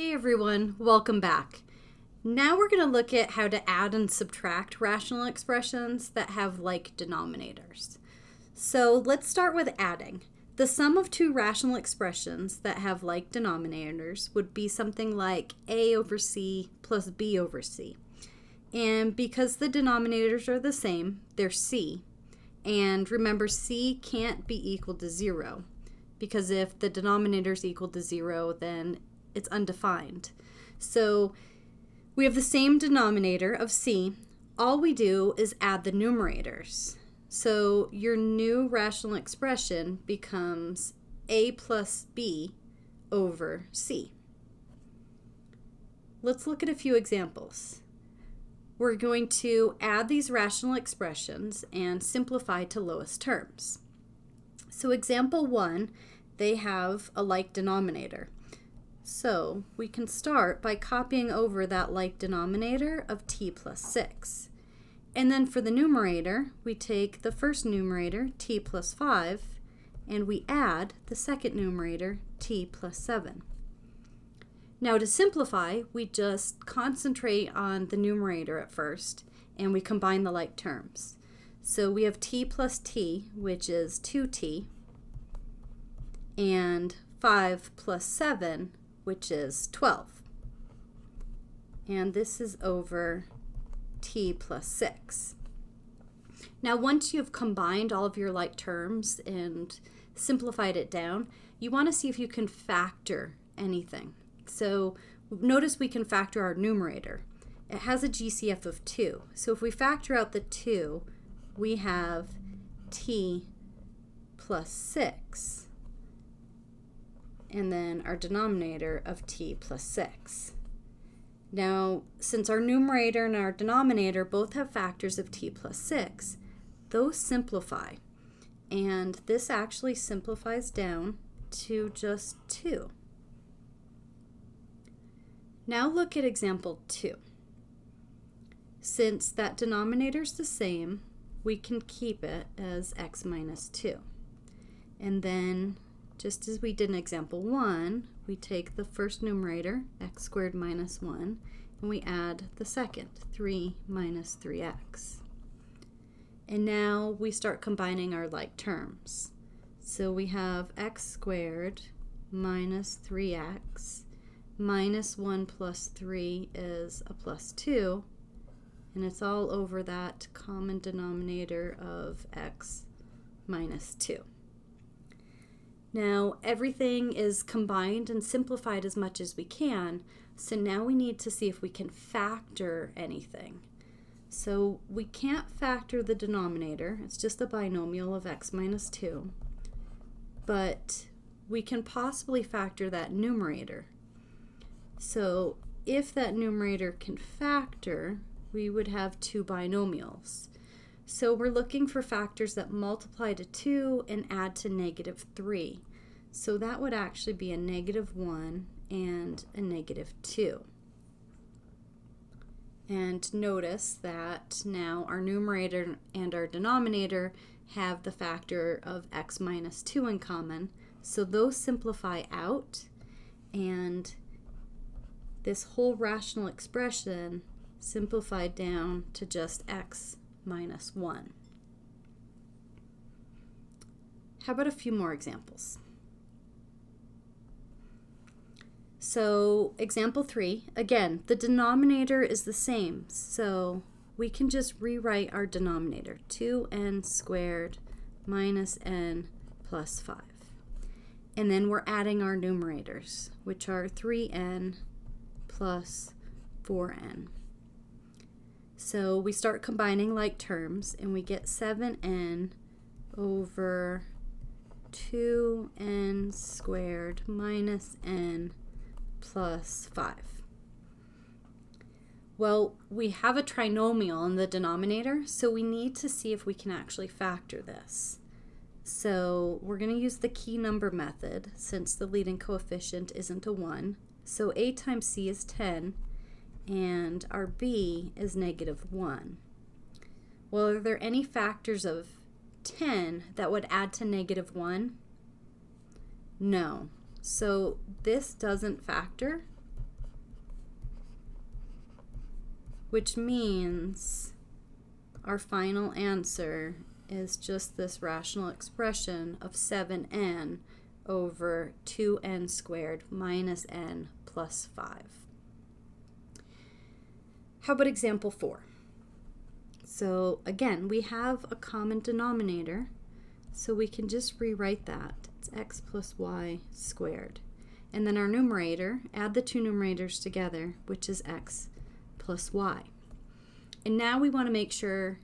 Hey everyone, welcome back. Now we're going to look at how to add and subtract rational expressions that have like denominators. So let's start with adding. The sum of two rational expressions that have like denominators would be something like a over c plus b over c. And because the denominators are the same, they're c. And remember, c can't be equal to 0, because if the denominator is equal to 0, then it's undefined. So we have the same denominator of c. All we do is add the numerators. So your new rational expression becomes a plus b over c. Let's look at a few examples. We're going to add these rational expressions and simplify to lowest terms. So example 1, they have a like denominator. So we can start by copying over that like denominator of t plus 6. And then for the numerator, we take the first numerator, t plus 5, and we add the second numerator, t plus 7. Now to simplify, we just concentrate on the numerator at first, and we combine the like terms. So we have t plus t, which is 2t, and 5 plus 7, which is 12. And this is over t plus 6. Now once you've combined all of your like terms and simplified it down, you want to see if you can factor anything. So notice we can factor our numerator. It has a GCF of 2. So if we factor out the 2, we have t plus 6. And then our denominator of t plus 6. Now, since our numerator and our denominator both have factors of t plus 6, those simplify. And this actually simplifies down to just 2. Now look at example 2. Since that denominator is the same, we can keep it as x minus 2. And then, just as we did in example 1, we take the first numerator, x squared minus 1, and we add the second, 3 minus 3x. And now we start combining our like terms. So we have x squared minus 3x minus 1 plus 3 is a plus 2, and it's all over that common denominator of x minus 2. Now everything is combined and simplified as much as we can, so now we need to see if we can factor anything. So we can't factor the denominator, it's just a binomial of x minus 2, but we can possibly factor that numerator. So if that numerator can factor, we would have two binomials. So we're looking for factors that multiply to 2 and add to negative 3. So that would actually be a negative 1 and a negative 2. And notice that now our numerator and our denominator have the factor of x minus 2 in common. So those simplify out, and this whole rational expression simplified down to just x minus 1. How about a few more examples? So example 3, again, the denominator is the same, so we can just rewrite our denominator, 2n squared minus n plus 5. And then we're adding our numerators, which are 3n plus 4n. So we start combining like terms, and we get 7n over 2n squared minus n plus 5. Well, we have a trinomial in the denominator, so we need to see if we can actually factor this. So we're going to use the key number method since the leading coefficient isn't a 1. So a times c is 10, and our b is negative 1. Well, are there any factors of 10 that would add to negative 1? No. So this doesn't factor, which means our final answer is just this rational expression of 7n over 2n squared minus n plus 5. How about example 4? So again, we have a common denominator, so we can just rewrite that. It's x plus y squared. And then our numerator, add the two numerators together, which is x plus y. And now we want to make sure,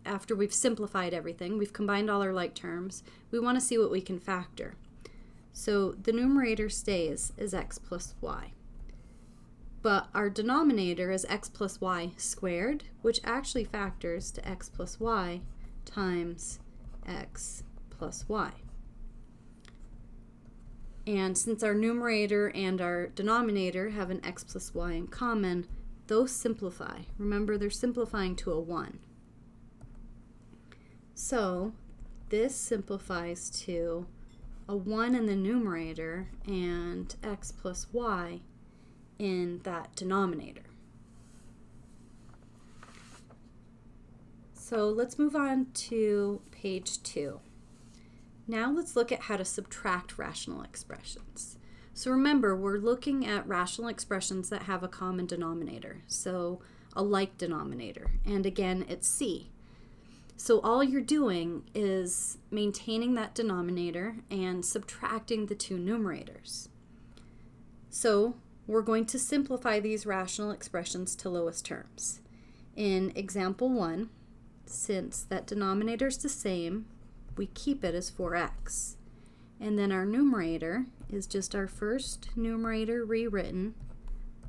after we've simplified everything, we've combined all our like terms, we want to see what we can factor. So the numerator stays as x plus y. But our denominator is x plus y squared, which actually factors to x plus y times x plus y. And since our numerator and our denominator have an x plus y in common, those simplify. Remember, they're simplifying to a 1. So this simplifies to a 1 in the numerator and x plus y in that denominator. So let's move on to page 2. Now let's look at how to subtract rational expressions. So remember, we're looking at rational expressions that have a common denominator, so a like denominator, and again it's c. So all you're doing is maintaining that denominator and subtracting the two numerators. So we're going to simplify these rational expressions to lowest terms. In example 1, since that denominator is the same, we keep it as 4x. And then our numerator is just our first numerator rewritten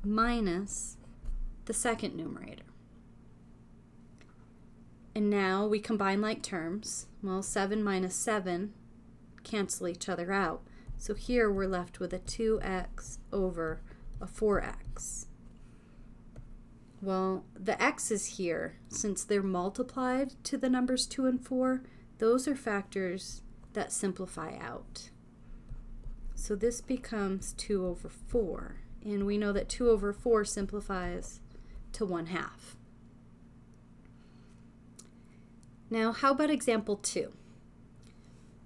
minus the second numerator. And now we combine like terms. Well, 7 minus 7 cancel each other out. So here we're left with a 2x over a 4x. Well, the x's here, since they're multiplied to the numbers 2 and 4, those are factors that simplify out. So this becomes 2 over 4. And we know that 2 over 4 simplifies to 1/2. Now, how about example 2?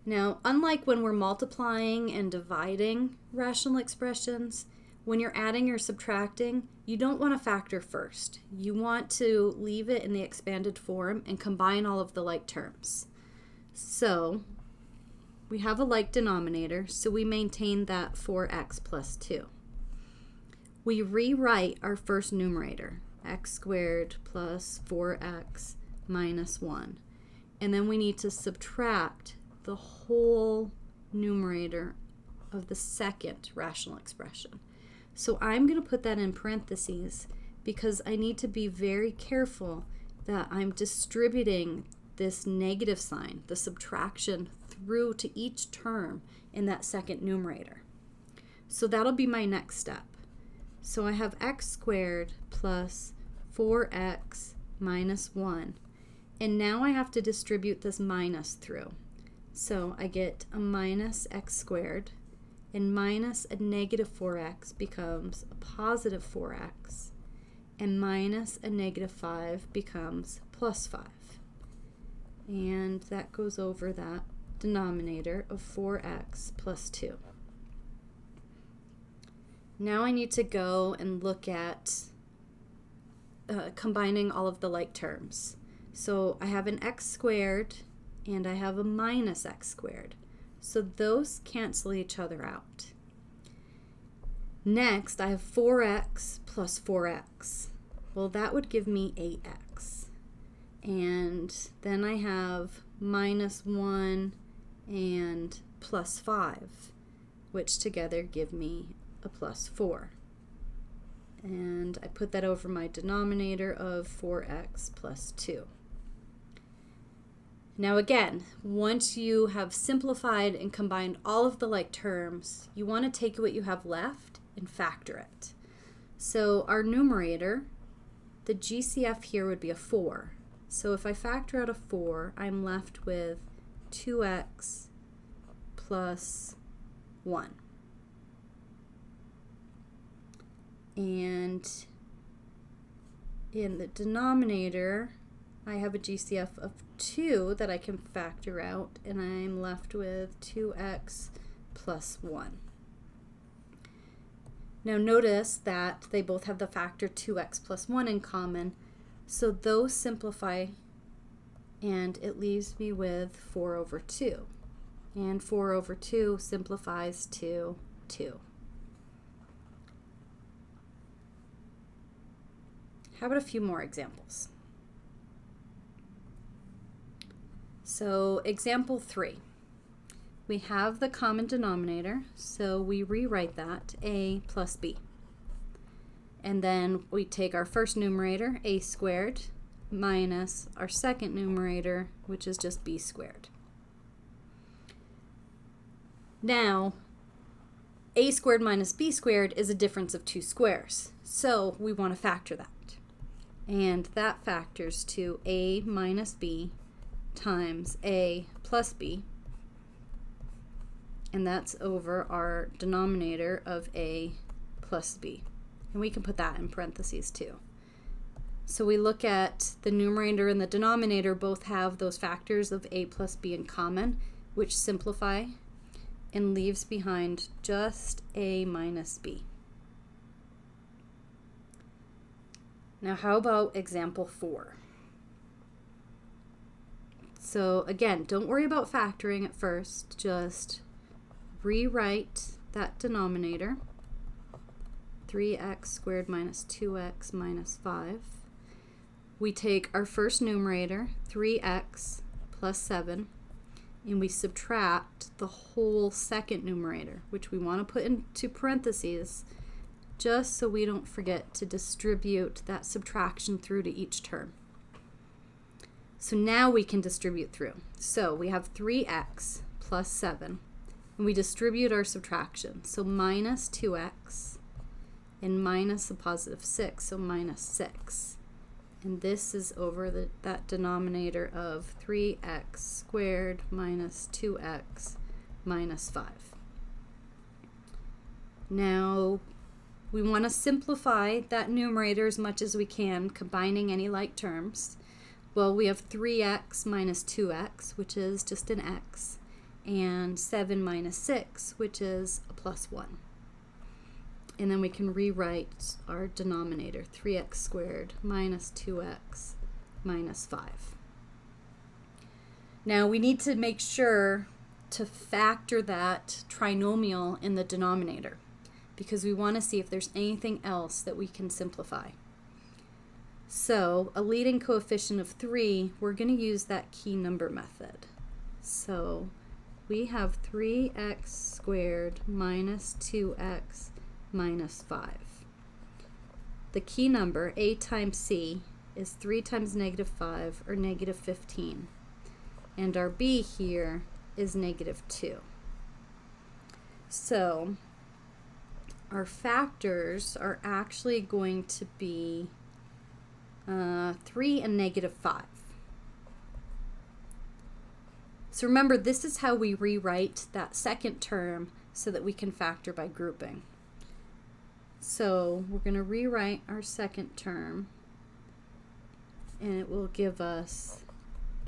Now, unlike when we're multiplying and dividing rational expressions, when you're adding or subtracting, you don't want to factor first. You want to leave it in the expanded form and combine all of the like terms. So we have a like denominator, so we maintain that 4x plus 2. We rewrite our first numerator, x squared plus 4x minus 1. And then we need to subtract the whole numerator of the second rational expression. So I'm going to put that in parentheses because I need to be very careful that I'm distributing this negative sign, the subtraction, through to each term in that second numerator. So that'll be my next step. So I have x squared plus 4x minus 1. And now I have to distribute this minus through. So I get a minus x squared, and minus a negative 4x becomes a positive 4x, and minus a negative 5 becomes plus 5. And that goes over that denominator of 4x plus 2. Now I need to go and look at combining all of the like terms. So I have an x squared and I have a minus x squared. So those cancel each other out. Next, I have 4x plus 4x. Well, that would give me 8x. And then I have minus 1 and plus 5, which together give me a plus 4. And I put that over my denominator of 4x plus 2. Now again, once you have simplified and combined all of the like terms, you want to take what you have left and factor it. So our numerator, the GCF here would be a 4. So if I factor out a 4, I'm left with 2x plus 1. And In the denominator, I have a GCF of 2 that I can factor out, and I'm left with 2x plus 1. Now notice that they both have the factor 2x plus 1 in common, so those simplify, and it leaves me with 4 over 2. And 4 over 2 simplifies to 2. How about a few more examples? So example 3. We have the common denominator, so we rewrite that, a plus b. And then we take our first numerator, a squared, minus our second numerator, which is just b squared. Now, a squared minus b squared is a difference of 2 squares, so we want to factor that. And that factors to a minus b times a plus b, and that's over our denominator of a plus b. And we can put that in parentheses too. So we look at the numerator and the denominator both have those factors of a plus b in common, which simplify and leaves behind just a minus b. Now how about example 4? So again, don't worry about factoring at first, just rewrite that denominator, 3x squared minus 2x minus 5. We take our first numerator, 3x plus 7, and we subtract the whole second numerator, which we want to put into parentheses just so we don't forget to distribute that subtraction through to each term. So now we can distribute through. So we have 3x plus 7, and we distribute our subtraction. So minus 2x and minus a positive 6, so minus 6. And this is over that denominator of 3x squared minus 2x minus 5. Now we want to simplify that numerator as much as we can, combining any like terms. Well, we have 3x minus 2x, which is just an x, and 7 minus 6, which is a plus 1. And then we can rewrite our denominator, 3x squared minus 2x minus 5. Now we need to make sure to factor that trinomial in the denominator, because we want to see if there's anything else that we can simplify. So a leading coefficient of 3, we're going to use that key number method. So we have 3x squared minus 2x minus 5. The key number, a times c, is 3 times negative 5, or negative 15. And our b here is negative 2. So our factors are actually going to be 3 and negative 5. So remember, this is how we rewrite that second term so that we can factor by grouping. So we're going to rewrite our second term, and it will give us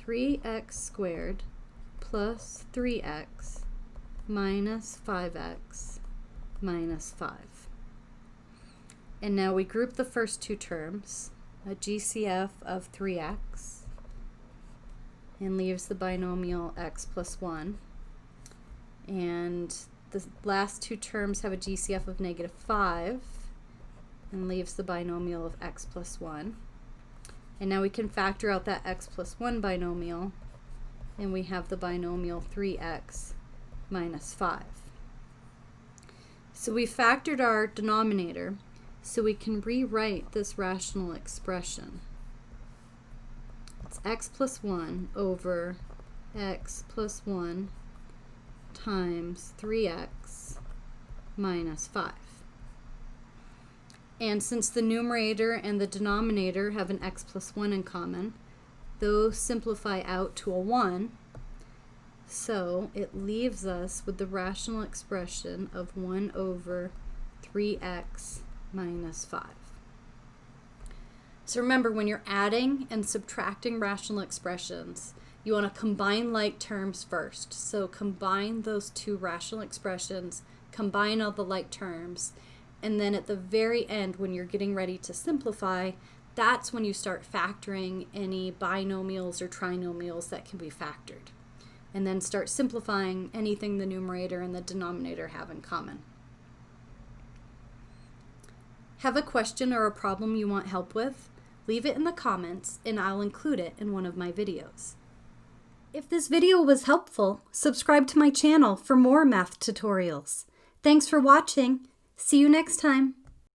3x squared plus 3x minus 5x minus 5. And now we group the first two terms, a GCF of 3x, and leaves the binomial x plus 1. And the last two terms have a GCF of negative 5 and leaves the binomial of x plus 1. And now we can factor out that x plus 1 binomial, and we have the binomial 3x minus 5. So we factored our denominator, so we can rewrite this rational expression. It's x plus 1 over x plus 1 times 3x minus 5. And since the numerator and the denominator have an x plus 1 in common, those simplify out to a 1. So it leaves us with the rational expression of 1 over 3x minus 5. So remember, when you're adding and subtracting rational expressions, you want to combine like terms first. So combine those two rational expressions, combine all the like terms, and then at the very end, when you're getting ready to simplify, that's when you start factoring any binomials or trinomials that can be factored. And then start simplifying anything the numerator and the denominator have in common. Have a question or a problem you want help with? Leave it in the comments and I'll include it in one of my videos. If this video was helpful, subscribe to my channel for more math tutorials. Thanks for watching. See you next time.